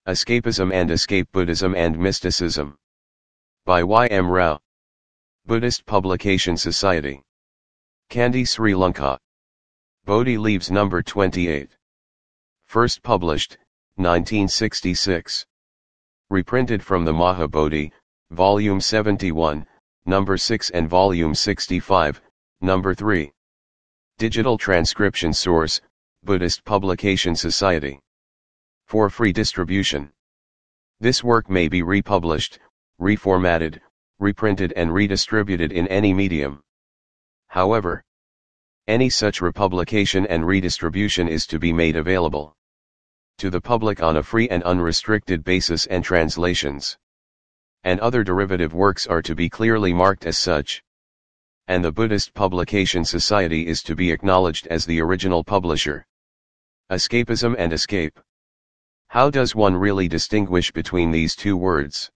Escapism and Escape, Buddhism and Mysticism. By Y. M. Rao. Buddhist Publication Society. Kandy, Sri Lanka. Bodhi Leaves No. 28. First published, 1966. Reprinted from the Maha Bodhi, Volume 71, No. 6 and Volume 65, No. 3. Digital transcription source, Buddhist Publication Society. For free distribution. This work may be republished, reformatted, reprinted and redistributed in any medium. However, any such republication and redistribution is to be made available to the public on a free and unrestricted basis, and translations and other derivative works are to be clearly marked as such. And the Buddhist Publication Society is to be acknowledged as the original publisher. Escapism and Escape. How does one really distinguish between these two words?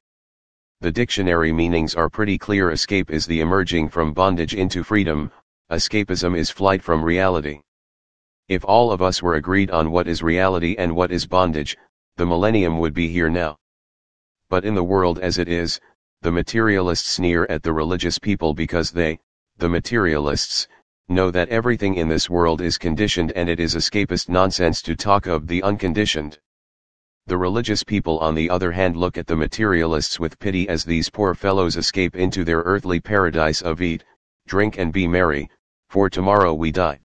The dictionary meanings are pretty clear. Escape is the emerging from bondage into freedom, escapism is flight from reality. If all of us were agreed on what is reality and what is bondage, the millennium would be here now. But in the world as it is, the materialists sneer at the religious people because they, the materialists, know that everything in this world is conditioned, and it is escapist nonsense to talk of the unconditioned. The religious people on the other hand look at the materialists with pity, as these poor fellows escape into their earthly paradise of eat, drink and be merry, for tomorrow we die.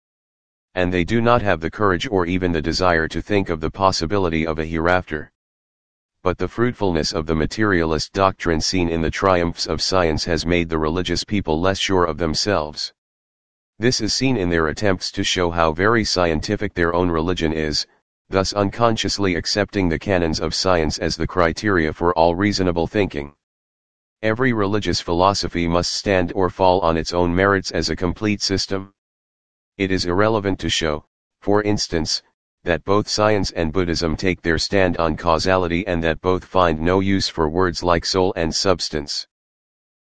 And they do not have the courage or even the desire to think of the possibility of a hereafter. But the fruitfulness of the materialist doctrine seen in the triumphs of science has made the religious people less sure of themselves. This is seen in their attempts to show how very scientific their own religion is, thus unconsciously accepting the canons of science as the criteria for all reasonable thinking. Every religious philosophy must stand or fall on its own merits as a complete system. It is irrelevant to show, for instance, that both science and Buddhism take their stand on causality, and that both find no use for words like soul and substance.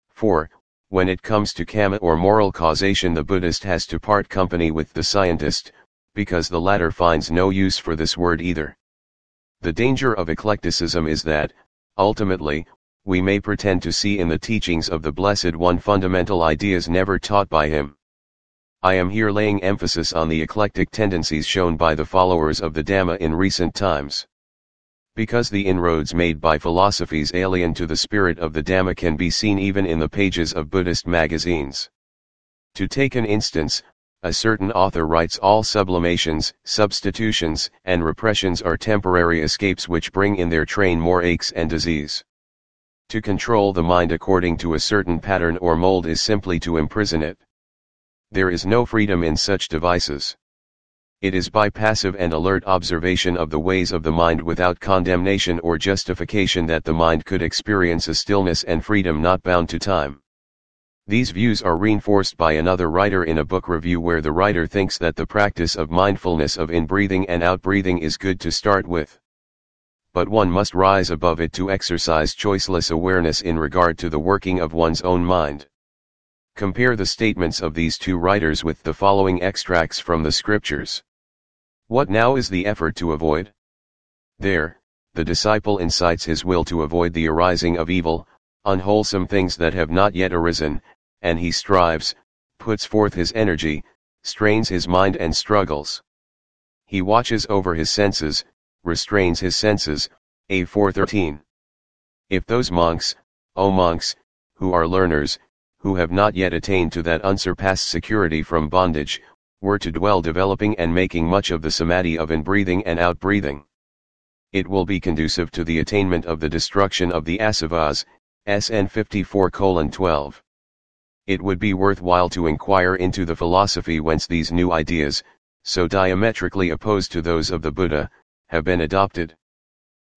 For, when it comes to karma or moral causation, the Buddhist has to part company with the scientist, because the latter finds no use for this word either. The danger of eclecticism is that, ultimately, we may pretend to see in the teachings of the Blessed One fundamental ideas never taught by him. I am here laying emphasis on the eclectic tendencies shown by the followers of the Dhamma in recent times. Because the inroads made by philosophies alien to the spirit of the Dhamma can be seen even in the pages of Buddhist magazines. To take an instance, a certain author writes all sublimations, substitutions, and repressions are temporary escapes which bring in their train more aches and disease. To control the mind according to a certain pattern or mold is simply to imprison it. There is no freedom in such devices. It is by passive and alert observation of the ways of the mind without condemnation or justification that the mind could experience a stillness and freedom not bound to time. These views are reinforced by another writer in a book review, where the writer thinks that the practice of mindfulness of in-breathing and out-breathing is good to start with. But one must rise above it to exercise choiceless awareness in regard to the working of one's own mind. Compare the statements of these two writers with the following extracts from the scriptures. What now is the effort to avoid? There, the disciple incites his will to avoid the arising of evil, unwholesome things that have not yet arisen, and he strives, puts forth his energy, strains his mind and struggles. He watches over his senses, restrains his senses, A 4:13. If those monks, O monks, who are learners, who have not yet attained to that unsurpassed security from bondage, were to dwell developing and making much of the samadhi of in-breathing and out-breathing, it will be conducive to the attainment of the destruction of the asavas, SN 54:12. It would be worthwhile to inquire into the philosophy whence these new ideas, so diametrically opposed to those of the Buddha, have been adopted.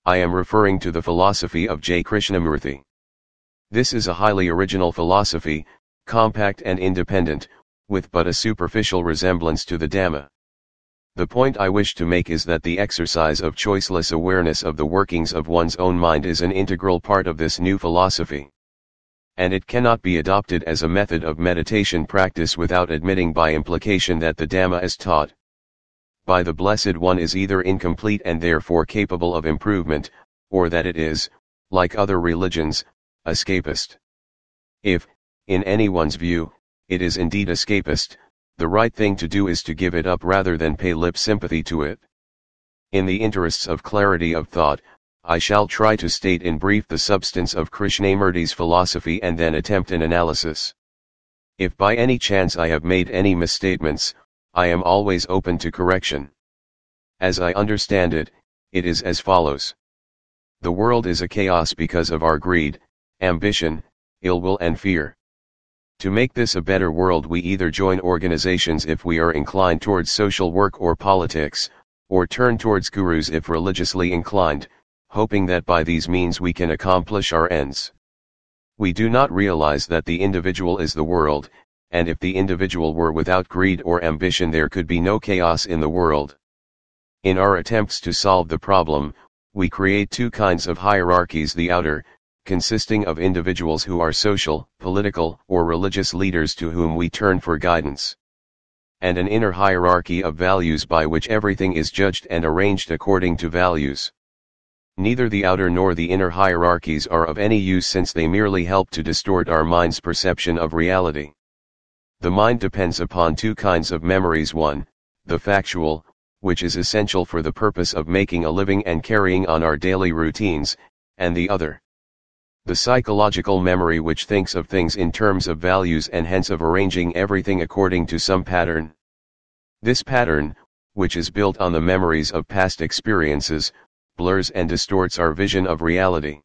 I am referring to the philosophy of J. Krishnamurti. This is a highly original philosophy, compact and independent, with but a superficial resemblance to the Dhamma. The point I wish to make is that the exercise of choiceless awareness of the workings of one's own mind is an integral part of this new philosophy. And it cannot be adopted as a method of meditation practice without admitting by implication that the Dhamma as taught by the Blessed One is either incomplete and therefore capable of improvement, or that it is, like other religions, escapist. If, in anyone's view, it is indeed escapist, the right thing to do is to give it up rather than pay lip sympathy to it. In the interests of clarity of thought, I shall try to state in brief the substance of Krishnamurti's philosophy and then attempt an analysis. If by any chance I have made any misstatements, I am always open to correction. As I understand it, it is as follows. The world is a chaos because of our greed, ambition, ill will and fear. To make this a better world we either join organizations if we are inclined towards social work or politics, or turn towards gurus if religiously inclined, hoping that by these means we can accomplish our ends. We do not realize that the individual is the world, and if the individual were without greed or ambition there could be no chaos in the world. In our attempts to solve the problem, we create two kinds of hierarchies: the outer, consisting of individuals who are social, political, or religious leaders to whom we turn for guidance, and an inner hierarchy of values by which everything is judged and arranged according to values. Neither the outer nor the inner hierarchies are of any use since they merely help to distort our mind's perception of reality. The mind depends upon two kinds of memories: one, the factual, which is essential for the purpose of making a living and carrying on our daily routines, and the other, the psychological memory, which thinks of things in terms of values and hence of arranging everything according to some pattern. This pattern, which is built on the memories of past experiences, blurs and distorts our vision of reality.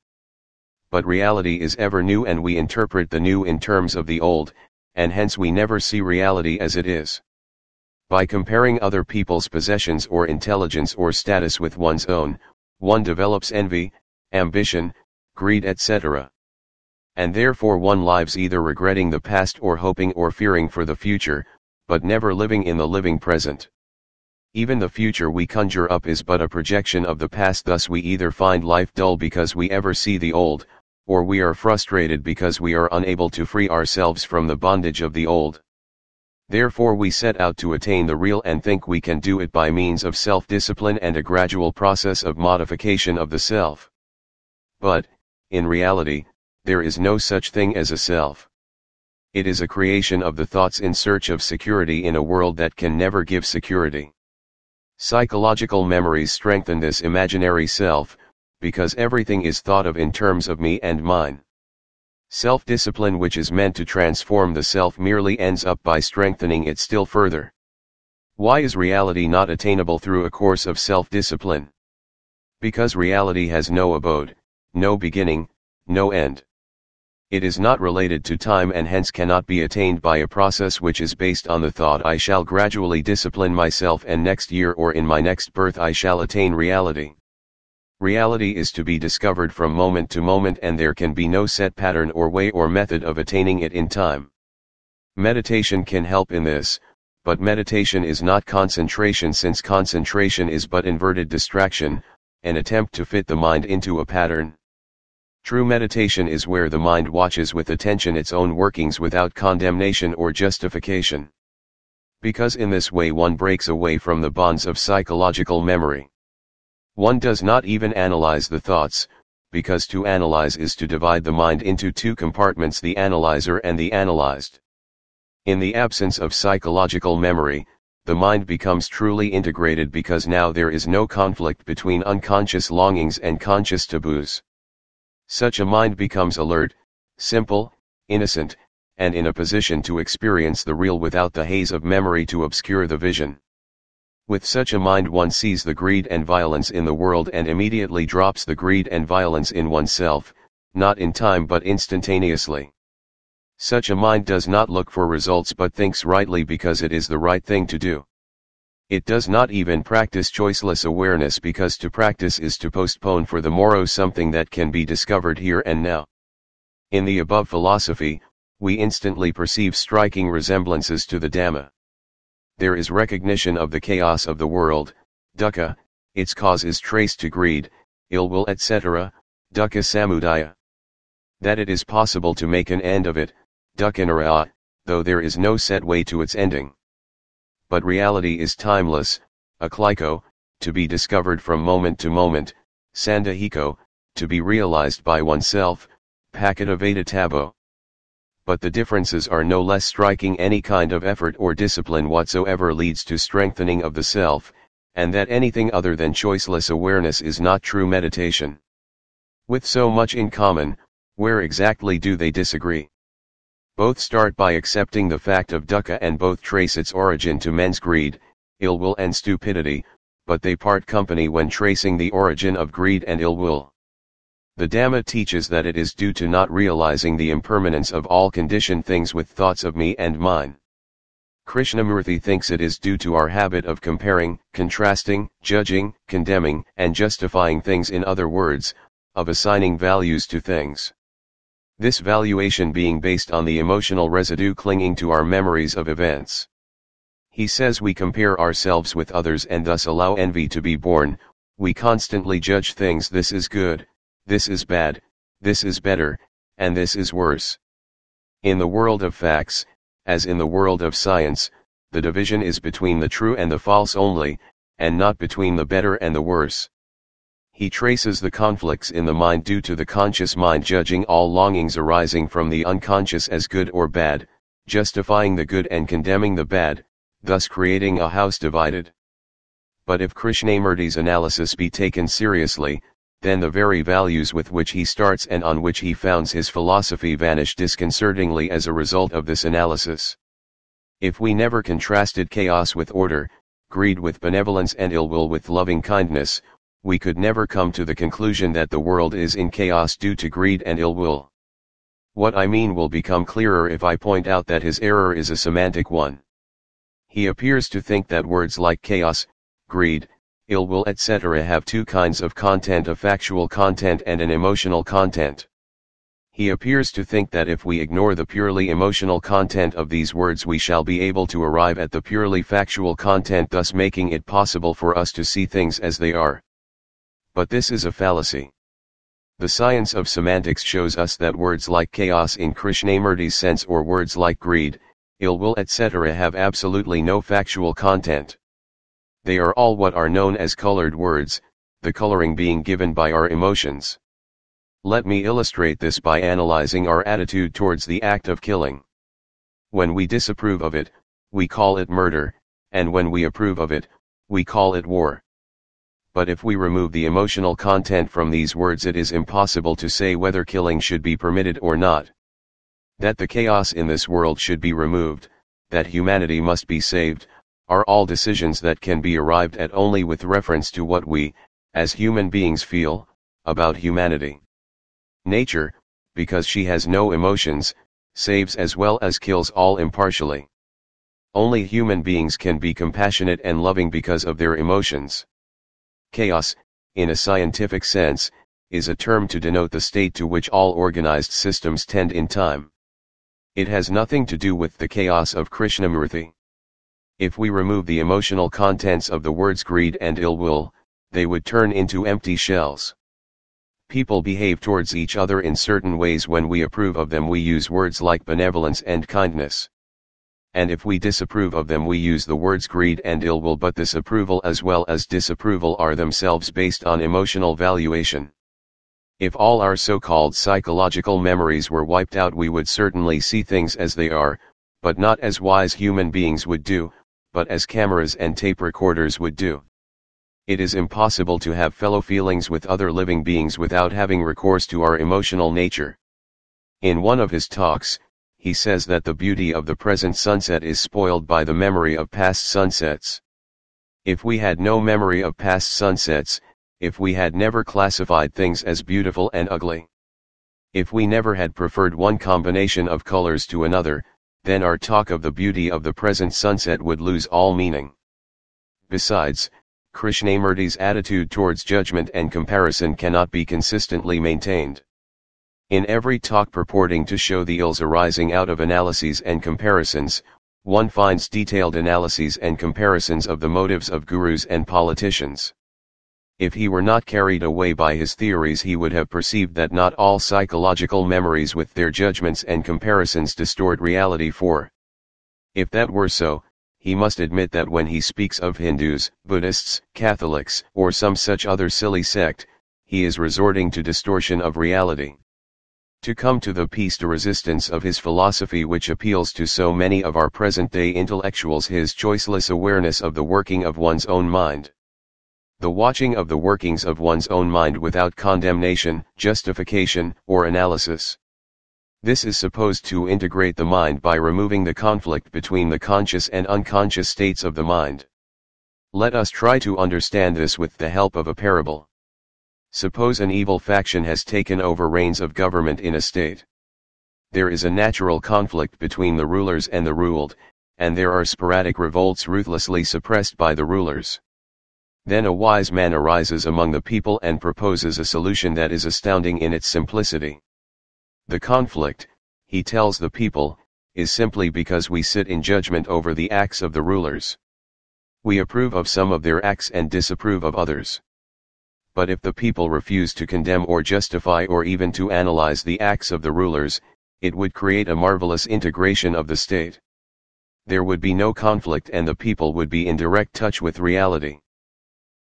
But reality is ever new and we interpret the new in terms of the old, and hence we never see reality as it is. By comparing other people's possessions or intelligence or status with one's own, one develops envy, ambition, greed, etc. And therefore one lives either regretting the past or hoping or fearing for the future, but never living in the living present. Even the future we conjure up is but a projection of the past, thus we either find life dull because we ever see the old, or we are frustrated because we are unable to free ourselves from the bondage of the old. Therefore we set out to attain the real and think we can do it by means of self-discipline and a gradual process of modification of the self. But, in reality, there is no such thing as a self. It is a creation of the thoughts in search of security in a world that can never give security. Psychological memories strengthen this imaginary self, because everything is thought of in terms of me and mine. Self-discipline, which is meant to transform the self, merely ends up by strengthening it still further. Why is reality not attainable through a course of self-discipline? Because reality has no abode, no beginning, no end. It is not related to time and hence cannot be attained by a process which is based on the thought I shall gradually discipline myself and next year or in my next birth I shall attain reality. Reality is to be discovered from moment to moment and there can be no set pattern or way or method of attaining it in time. Meditation can help in this, but meditation is not concentration since concentration is but inverted distraction, an attempt to fit the mind into a pattern. True meditation is where the mind watches with attention its own workings without condemnation or justification. Because in this way one breaks away from the bonds of psychological memory. One does not even analyze the thoughts, because to analyze is to divide the mind into two compartments, the analyzer and the analyzed. In the absence of psychological memory, the mind becomes truly integrated because now there is no conflict between unconscious longings and conscious taboos. Such a mind becomes alert, simple, innocent, and in a position to experience the real without the haze of memory to obscure the vision. With such a mind one sees the greed and violence in the world and immediately drops the greed and violence in oneself, not in time but instantaneously. Such a mind does not look for results but thinks rightly because it is the right thing to do. It does not even practice choiceless awareness because to practice is to postpone for the morrow something that can be discovered here and now. In the above philosophy, we instantly perceive striking resemblances to the Dhamma. There is recognition of the chaos of the world, dukkha, its cause is traced to greed, ill will, etc., dukkha samudaya. That it is possible to make an end of it, dukkha niraya, though there is no set way to its ending. But reality is timeless, akliko, to be discovered from moment to moment, sandahiko, to be realized by oneself, Pakataveda Tabo. But the differences are no less striking. Any kind of effort or discipline whatsoever leads to strengthening of the self, and that anything other than choiceless awareness is not true meditation. With so much in common, where exactly do they disagree? Both start by accepting the fact of dukkha and both trace its origin to men's greed, ill will and stupidity, but they part company when tracing the origin of greed and ill will. The Dhamma teaches that it is due to not realizing the impermanence of all conditioned things with thoughts of me and mine. Krishnamurti thinks it is due to our habit of comparing, contrasting, judging, condemning, and justifying things, in other words, of assigning values to things. This valuation being based on the emotional residue clinging to our memories of events. He says we compare ourselves with others and thus allow envy to be born. We constantly judge things: this is good, this is bad, this is better, and this is worse. In the world of facts, as in the world of science, the division is between the true and the false only, and not between the better and the worse. He traces the conflicts in the mind due to the conscious mind judging all longings arising from the unconscious as good or bad, justifying the good and condemning the bad, thus creating a house divided. But if Krishnamurti's analysis be taken seriously, then the very values with which he starts and on which he founds his philosophy vanish disconcertingly as a result of this analysis. If we never contrasted chaos with order, greed with benevolence, and ill will with loving kindness, we could never come to the conclusion that the world is in chaos due to greed and ill will. What I mean will become clearer if I point out that his error is a semantic one. He appears to think that words like chaos, greed, ill will, etc. have two kinds of content: a factual content and an emotional content. He appears to think that if we ignore the purely emotional content of these words, we shall be able to arrive at the purely factual content, thus making it possible for us to see things as they are. But this is a fallacy. The science of semantics shows us that words like chaos in Krishnamurti's sense, or words like greed, ill will, etc. have absolutely no factual content. They are all what are known as colored words, the coloring being given by our emotions. Let me illustrate this by analyzing our attitude towards the act of killing. When we disapprove of it, we call it murder, and when we approve of it, we call it war. But if we remove the emotional content from these words, it is impossible to say whether killing should be permitted or not. That the chaos in this world should be removed, that humanity must be saved, are all decisions that can be arrived at only with reference to what we, as human beings, feel about humanity. Nature, because she has no emotions, saves as well as kills all impartially. Only human beings can be compassionate and loving because of their emotions. Chaos, in a scientific sense, is a term to denote the state to which all organized systems tend in time. It has nothing to do with the chaos of Krishnamurti. If we remove the emotional contents of the words greed and ill will, they would turn into empty shells. People behave towards each other in certain ways. When we approve of them, we use words like benevolence and kindness. And if we disapprove of them, we use the words greed and ill will. But this approval as well as disapproval are themselves based on emotional valuation. If all our so-called psychological memories were wiped out, we would certainly see things as they are, but not as wise human beings would do, but as cameras and tape recorders would do. It is impossible to have fellow feelings with other living beings without having recourse to our emotional nature. In one of his talks, he says that the beauty of the present sunset is spoiled by the memory of past sunsets. If we had no memory of past sunsets, if we had never classified things as beautiful and ugly, if we never had preferred one combination of colors to another, then our talk of the beauty of the present sunset would lose all meaning. Besides, Krishnamurti's attitude towards judgment and comparison cannot be consistently maintained. In every talk purporting to show the ills arising out of analyses and comparisons, one finds detailed analyses and comparisons of the motives of gurus and politicians. If he were not carried away by his theories, he would have perceived that not all psychological memories with their judgments and comparisons distort reality. For if that were so, he must admit that when he speaks of Hindus, Buddhists, Catholics, or some such other silly sect, he is resorting to distortion of reality. To come to the piece de resistance of his philosophy, which appeals to so many of our present-day intellectuals, his choiceless awareness of the working of one's own mind. The watching of the workings of one's own mind without condemnation, justification, or analysis. This is supposed to integrate the mind by removing the conflict between the conscious and unconscious states of the mind. Let us try to understand this with the help of a parable. Suppose an evil faction has taken over reins of government in a state. There is a natural conflict between the rulers and the ruled, and there are sporadic revolts ruthlessly suppressed by the rulers. Then a wise man arises among the people and proposes a solution that is astounding in its simplicity. The conflict, he tells the people, is simply because we sit in judgment over the acts of the rulers. We approve of some of their acts and disapprove of others. But if the people refuse to condemn or justify or even to analyze the acts of the rulers, it would create a marvelous integration of the state. There would be no conflict and the people would be in direct touch with reality.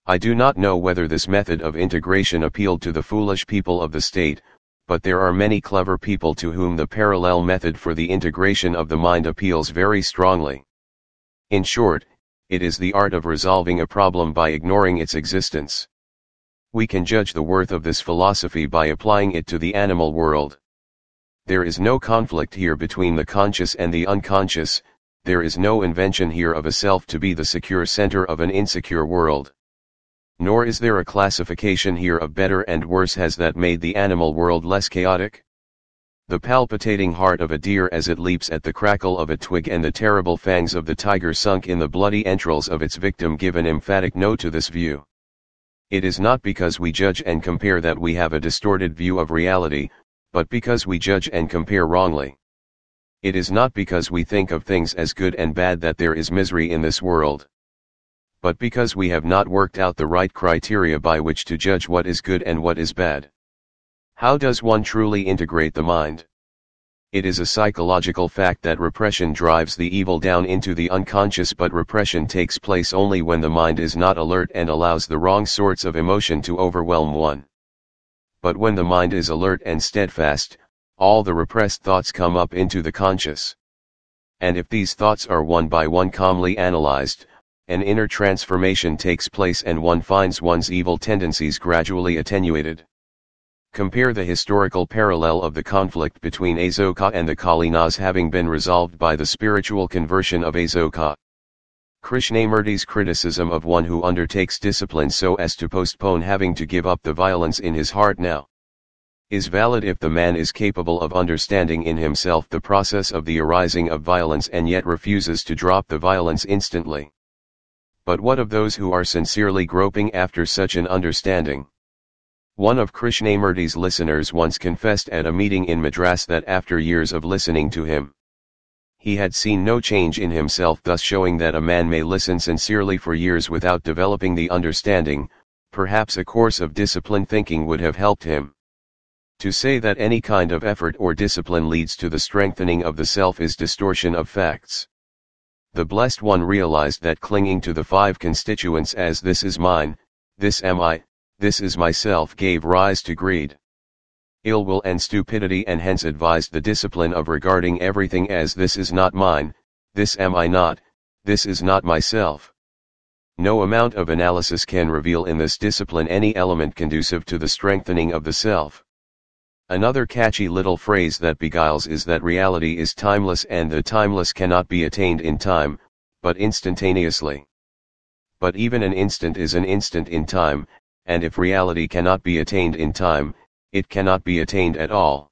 I do not know whether this method of integration appealed to the foolish people of the state, but there are many clever people to whom the parallel method for the integration of the mind appeals very strongly. In short, it is the art of resolving a problem by ignoring its existence. We can judge the worth of this philosophy by applying it to the animal world. There is no conflict here between the conscious and the unconscious, there is no invention here of a self to be the secure center of an insecure world. Nor is there a classification here of better and worse. Has that made the animal world less chaotic? The palpitating heart of a deer as it leaps at the crackle of a twig and the terrible fangs of the tiger sunk in the bloody entrails of its victim give an emphatic no to this view. It is not because we judge and compare that we have a distorted view of reality, but because we judge and compare wrongly. It is not because we think of things as good and bad that there is misery in this world, but because we have not worked out the right criteria by which to judge what is good and what is bad. How does one truly integrate the mind? It is a psychological fact that repression drives the evil down into the unconscious, but repression takes place only when the mind is not alert and allows the wrong sorts of emotion to overwhelm one. But when the mind is alert and steadfast, all the repressed thoughts come up into the conscious. And if these thoughts are one by one calmly analyzed, an inner transformation takes place and one finds one's evil tendencies gradually attenuated. Compare the historical parallel of the conflict between Asoka and the Kalinas having been resolved by the spiritual conversion of Asoka. Krishnamurti's criticism of one who undertakes discipline so as to postpone having to give up the violence in his heart now is valid if the man is capable of understanding in himself the process of the arising of violence and yet refuses to drop the violence instantly. But what of those who are sincerely groping after such an understanding? One of Krishnamurti's listeners once confessed at a meeting in Madras that after years of listening to him, he had seen no change in himself, thus showing that a man may listen sincerely for years without developing the understanding. Perhaps a course of disciplined thinking would have helped him. To say that any kind of effort or discipline leads to the strengthening of the self is distortion of facts. The Blessed One realized that clinging to the five constituents as this is mine, this am I, this is myself gave rise to greed, ill will and stupidity, and hence advised the discipline of regarding everything as this is not mine, this am I not, this is not myself. No amount of analysis can reveal in this discipline any element conducive to the strengthening of the self. Another catchy little phrase that beguiles is that reality is timeless and the timeless cannot be attained in time, but instantaneously. But even an instant is an instant in time, and if reality cannot be attained in time, it cannot be attained at all.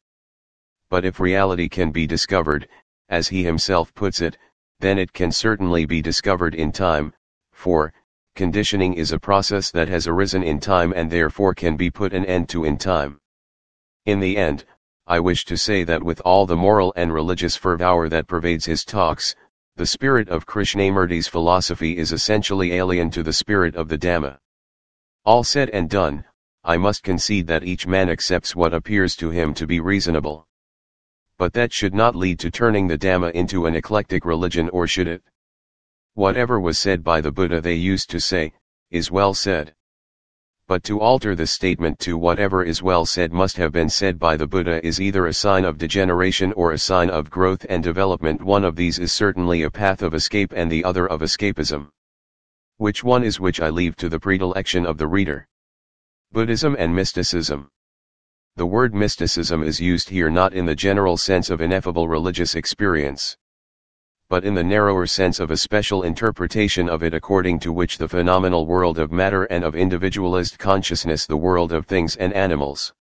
But if reality can be discovered, as he himself puts it, then it can certainly be discovered in time, for conditioning is a process that has arisen in time and therefore can be put an end to in time. In the end, I wish to say that with all the moral and religious fervour that pervades his talks, the spirit of Krishnamurti's philosophy is essentially alien to the spirit of the Dhamma. All said and done, I must concede that each man accepts what appears to him to be reasonable. But that should not lead to turning the Dhamma into an eclectic religion, or should it? Whatever was said by the Buddha, they used to say, is well said. But to alter this statement to whatever is well said must have been said by the Buddha is either a sign of degeneration or a sign of growth and development. One of these is certainly a path of escape and the other of escapism. Which one is which I leave to the predilection of the reader. Buddhism and Mysticism. The word mysticism is used here not in the general sense of ineffable religious experience, but in the narrower sense of a special interpretation of it according to which the phenomenal world of matter and of individualist consciousness, the world of things and animals,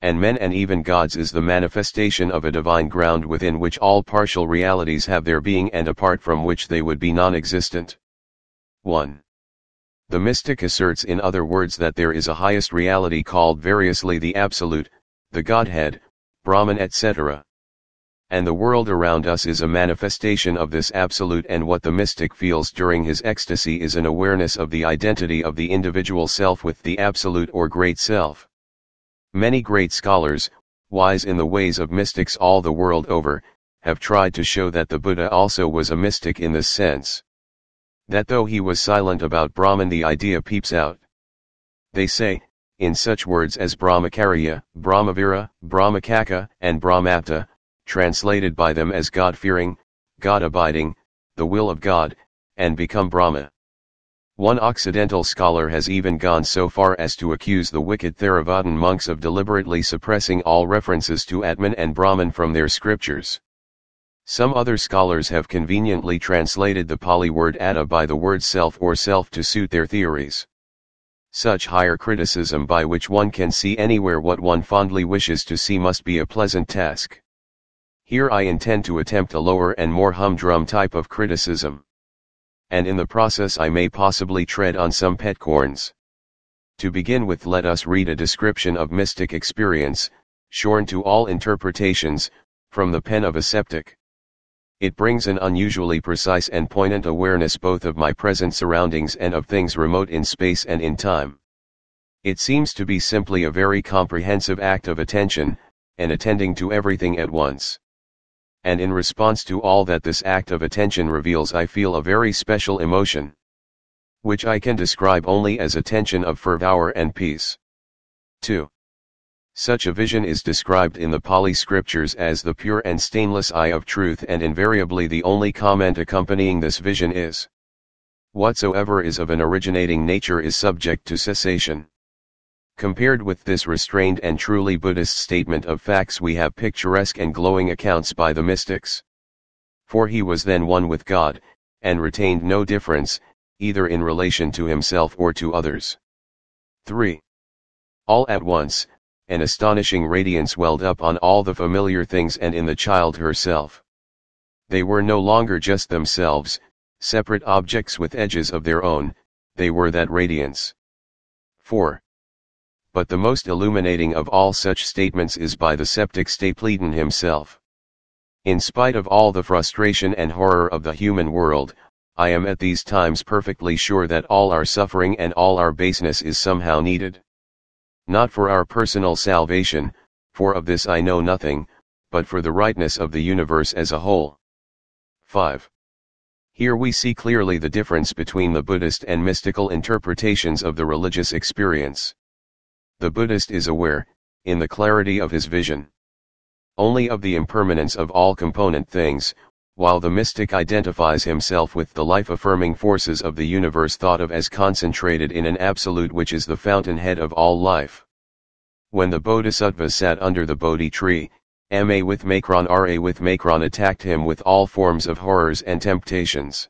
and men and even gods, is the manifestation of a divine ground within which all partial realities have their being and apart from which they would be non-existent. 1. The mystic asserts, in other words, that there is a highest reality called variously the Absolute, the Godhead, Brahman, etc. And the world around us is a manifestation of this Absolute, and what the mystic feels during his ecstasy is an awareness of the identity of the individual self with the Absolute or Great Self. Many great scholars, wise in the ways of mystics all the world over, have tried to show that the Buddha also was a mystic in this sense. That though he was silent about Brahman, the idea peeps out. They say, in such words as Brahmacharya, Brahmavira, Brahmacakka, and Brahmatta, translated by them as God-fearing, God-abiding, the will of God, and become Brahma. One Occidental scholar has even gone so far as to accuse the wicked Theravadan monks of deliberately suppressing all references to Atman and Brahman from their scriptures. Some other scholars have conveniently translated the Pali word atta by the word self or self to suit their theories. Such higher criticism, by which one can see anywhere what one fondly wishes to see, must be a pleasant task. Here I intend to attempt a lower and more humdrum type of criticism. And in the process I may possibly tread on some pet corns. To begin with, let us read a description of mystic experience, shorn to all interpretations, from the pen of a sceptic. It brings an unusually precise and poignant awareness both of my present surroundings and of things remote in space and in time. It seems to be simply a very comprehensive act of attention, and attending to everything at once. And in response to all that this act of attention reveals, I feel a very special emotion, which I can describe only as attention of fervor and peace. 2. Such a vision is described in the Pali scriptures as the pure and stainless eye of truth, and invariably the only comment accompanying this vision is, "Whatsoever is of an originating nature is subject to cessation." Compared with this restrained and truly Buddhist statement of facts, we have picturesque and glowing accounts by the mystics. For he was then one with God, and retained no difference, either in relation to himself or to others. 3. All at once, an astonishing radiance welled up on all the familiar things and in the child herself. They were no longer just themselves, separate objects with edges of their own, they were that radiance. 4. But the most illuminating of all such statements is by the sceptic Stapledon himself. In spite of all the frustration and horror of the human world, I am at these times perfectly sure that all our suffering and all our baseness is somehow needed. Not for our personal salvation, for of this I know nothing, but for the rightness of the universe as a whole. 5. Here we see clearly the difference between the Buddhist and mystical interpretations of the religious experience. The Buddhist is aware, in the clarity of his vision, only of the impermanence of all component things, while the mystic identifies himself with the life-affirming forces of the universe thought of as concentrated in an absolute which is the fountainhead of all life. When the Bodhisattva sat under the Bodhi tree, Ma with Macron Ra with Macron attacked him with all forms of horrors and temptations.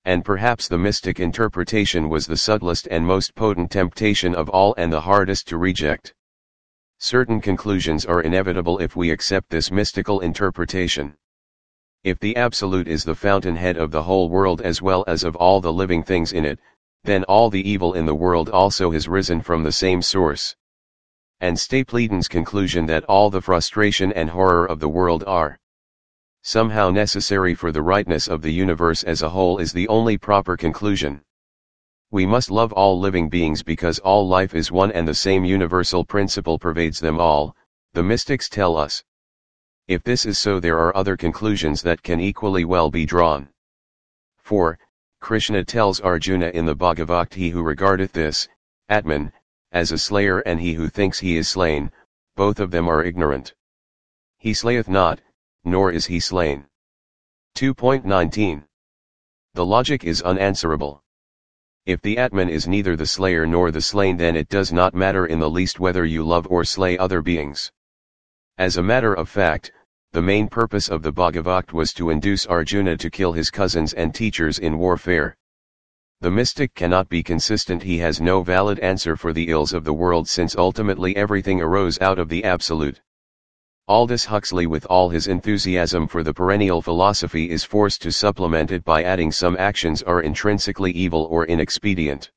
And perhaps the mystic interpretation was the subtlest and most potent temptation of all and the hardest to reject. Certain conclusions are inevitable if we accept this mystical interpretation. If the Absolute is the fountainhead of the whole world as well as of all the living things in it, then all the evil in the world also has risen from the same source. And Stapledon's conclusion that all the frustration and horror of the world are somehow necessary for the rightness of the universe as a whole is the only proper conclusion. We must love all living beings because all life is one and the same universal principle pervades them all, the mystics tell us. If this is so, there are other conclusions that can equally well be drawn. 4. Krishna tells Arjuna in the Bhagavad-Gita, he who regardeth this, Atman, as a slayer and he who thinks he is slain, both of them are ignorant. He slayeth not, nor is he slain. 2.19. The logic is unanswerable. If the Atman is neither the slayer nor the slain, then it does not matter in the least whether you love or slay other beings. As a matter of fact, the main purpose of the Bhagavad-Gita was to induce Arjuna to kill his cousins and teachers in warfare. The mystic cannot be consistent, he has no valid answer for the ills of the world, since ultimately everything arose out of the Absolute. Aldous Huxley, with all his enthusiasm for the perennial philosophy, is forced to supplement it by adding some actions are intrinsically evil or inexpedient.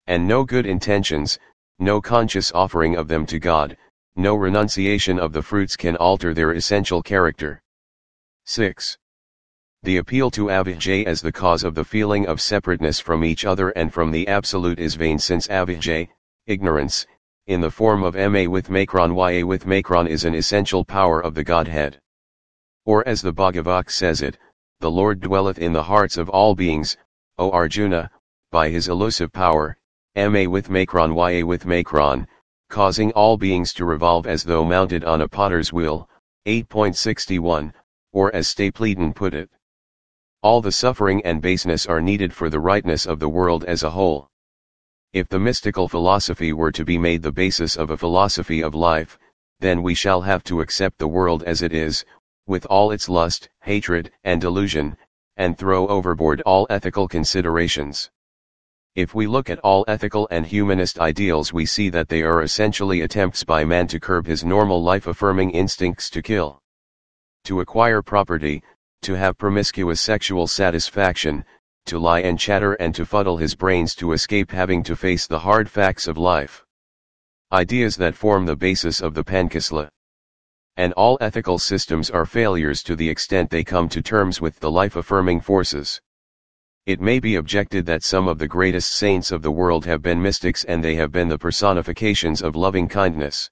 And no good intentions, no conscious offering of them to God, no renunciation of the fruits can alter their essential character. 6. The appeal to avijja as the cause of the feeling of separateness from each other and from the Absolute is vain, since avijja, ignorance, in the form of ma with macron ya with macron, is an essential power of the Godhead. Or as the Bhagavad says it, the Lord dwelleth in the hearts of all beings, O Arjuna, by his elusive power, ma with macron ya with macron, causing all beings to revolve as though mounted on a potter's wheel. 8.61, or as Stapledon put it, all the suffering and baseness are needed for the rightness of the world as a whole. If the mystical philosophy were to be made the basis of a philosophy of life, then we shall have to accept the world as it is, with all its lust, hatred, and delusion, and throw overboard all ethical considerations. If we look at all ethical and humanist ideals, we see that they are essentially attempts by man to curb his normal life-affirming instincts to kill, to acquire property, to have promiscuous sexual satisfaction, to lie and chatter, and to fuddle his brains to escape having to face the hard facts of life. Ideas that form the basis of the Pankasla. And all ethical systems are failures to the extent they come to terms with the life-affirming forces. It may be objected that some of the greatest saints of the world have been mystics, and they have been the personifications of loving kindness.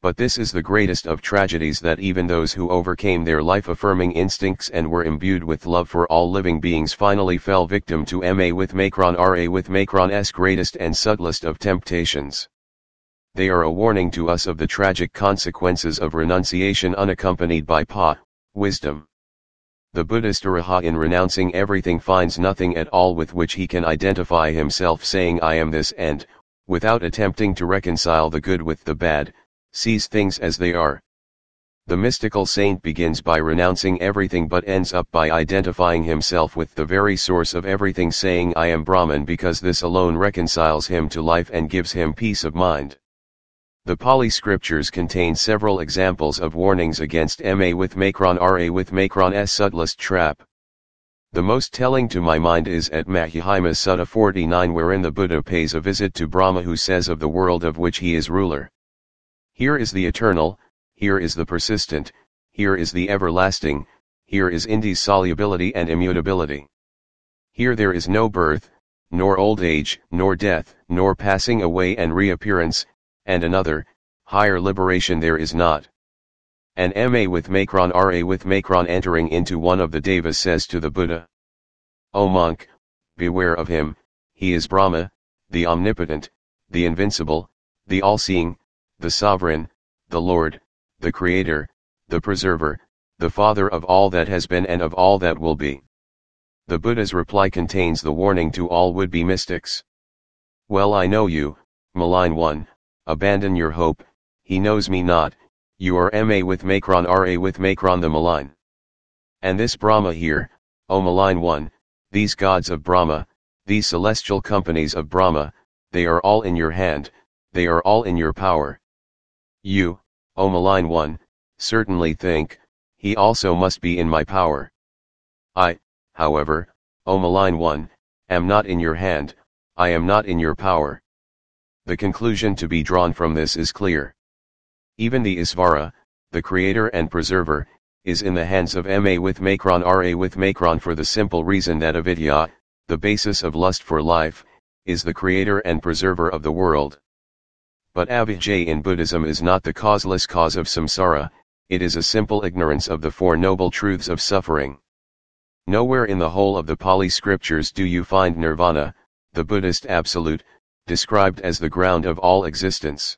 But this is the greatest of tragedies, that even those who overcame their life-affirming instincts and were imbued with love for all living beings finally fell victim to ma with macron ra with macron's greatest and subtlest of temptations. They are a warning to us of the tragic consequences of renunciation unaccompanied by wisdom. The Buddhist Arahat, in renouncing everything, finds nothing at all with which he can identify himself, saying I am this, and, without attempting to reconcile the good with the bad, sees things as they are. The mystical saint begins by renouncing everything but ends up by identifying himself with the very source of everything, saying I am Brahman, because this alone reconciles him to life and gives him peace of mind. The Pali scriptures contain several examples of warnings against ma with macron ra with macron's subtlest trap. The most telling to my mind is at Mahihima Sutta 49, wherein the Buddha pays a visit to Brahma, who says of the world of which he is ruler, here is the eternal, here is the persistent, here is the everlasting, here is indissolubility and immutability. Here there is no birth, nor old age, nor death, nor passing away and reappearance, and another, higher liberation there is not. And ma with macron ra with macron, entering into one of the devas, says to the Buddha, O monk, beware of him, he is Brahma, the omnipotent, the invincible, the all-seeing, the sovereign, the Lord, the Creator, the Preserver, the Father of all that has been and of all that will be. The Buddha's reply contains the warning to all would-be mystics. Well, I know you, malign one, abandon your hope, he knows me not, you are ma with macron ra with macron the malign. And this Brahma here, O malign one, these gods of Brahma, these celestial companies of Brahma, they are all in your hand, they are all in your power. You, O malign one, certainly think, he also must be in my power. I, however, O malign one, am not in your hand, I am not in your power. The conclusion to be drawn from this is clear. Even the Isvara, the Creator and Preserver, is in the hands of ma with macron ra with macron, for the simple reason that avidya, the basis of lust for life, is the Creator and Preserver of the world. But avijja in Buddhism is not the causeless cause of samsara, it is a simple ignorance of the Four Noble Truths of suffering. Nowhere in the whole of the Pali scriptures do you find nirvana, the Buddhist absolute, described as the ground of all existence.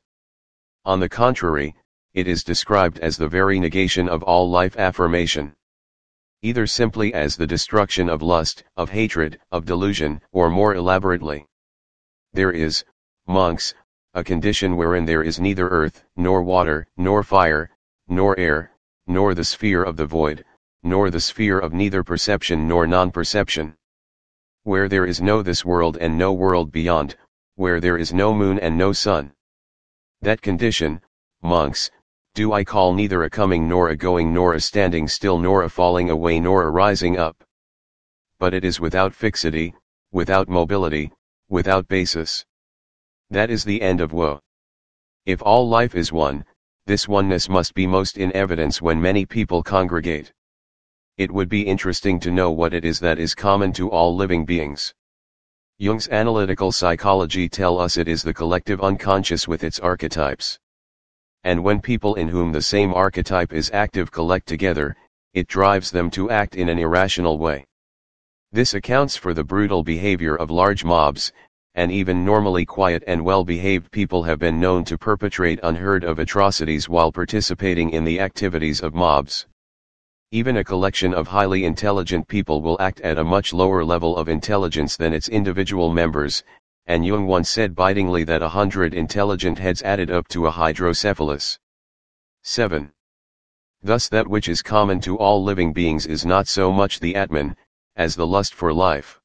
On the contrary, it is described as the very negation of all life affirmation. Either simply as the destruction of lust, of hatred, of delusion, or more elaborately. There is, monks, a condition wherein there is neither earth, nor water, nor fire, nor air, nor the sphere of the void, nor the sphere of neither perception nor non-perception. Where there is no this world and no world beyond, where there is no moon and no sun. That condition, monks, do I call neither a coming nor a going nor a standing still nor a falling away nor a rising up. But it is without fixity, without mobility, without basis. That is the end of woe. If all life is one, this oneness must be most in evidence when many people congregate. It would be interesting to know what it is that is common to all living beings. Jung's analytical psychology tell us it is the collective unconscious with its archetypes. And when people in whom the same archetype is active collect together, it drives them to act in an irrational way. This accounts for the brutal behavior of large mobs, and even normally quiet and well-behaved people have been known to perpetrate unheard of atrocities while participating in the activities of mobs. Even a collection of highly intelligent people will act at a much lower level of intelligence than its individual members, and Jung once said bitingly that 100 intelligent heads added up to a hydrocephalus. 7. Thus that which is common to all living beings is not so much the Atman, as the lust for life.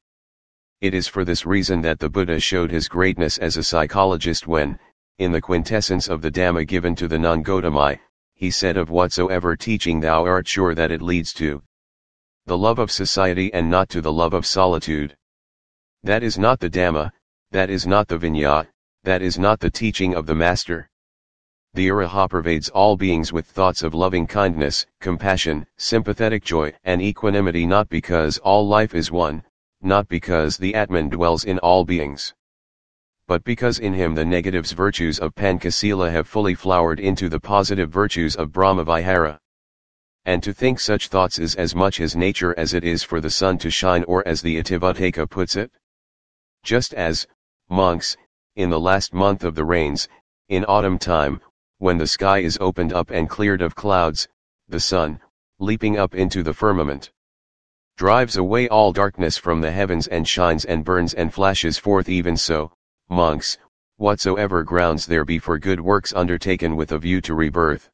It is for this reason that the Buddha showed his greatness as a psychologist when, in the quintessence of the Dhamma given to the non-Gotami, he said of whatsoever teaching thou art sure that it leads to the love of society and not to the love of solitude. That is not the Dhamma, that is not the Vinaya, that is not the teaching of the Master. The Araha pervades all beings with thoughts of loving kindness, compassion, sympathetic joy and equanimity, not because all life is one, not because the Atman dwells in all beings, but because in him the negatives virtues of Pankasila have fully flowered into the positive virtues of Brahmavihara. And to think such thoughts is as much his nature as it is for the sun to shine, or as the Itivuttaka puts it. Just as, monks, in the last month of the rains, in autumn time, when the sky is opened up and cleared of clouds, the sun, leaping up into the firmament, drives away all darkness from the heavens and shines and burns and flashes forth. Even so, monks, whatsoever grounds there be for good works undertaken with a view to rebirth,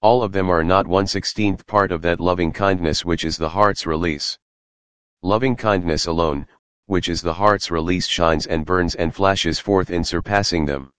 all of them are not 1/16th part of that loving kindness which is the heart's release. Loving kindness alone, which is the heart's release, shines and burns and flashes forth in surpassing them.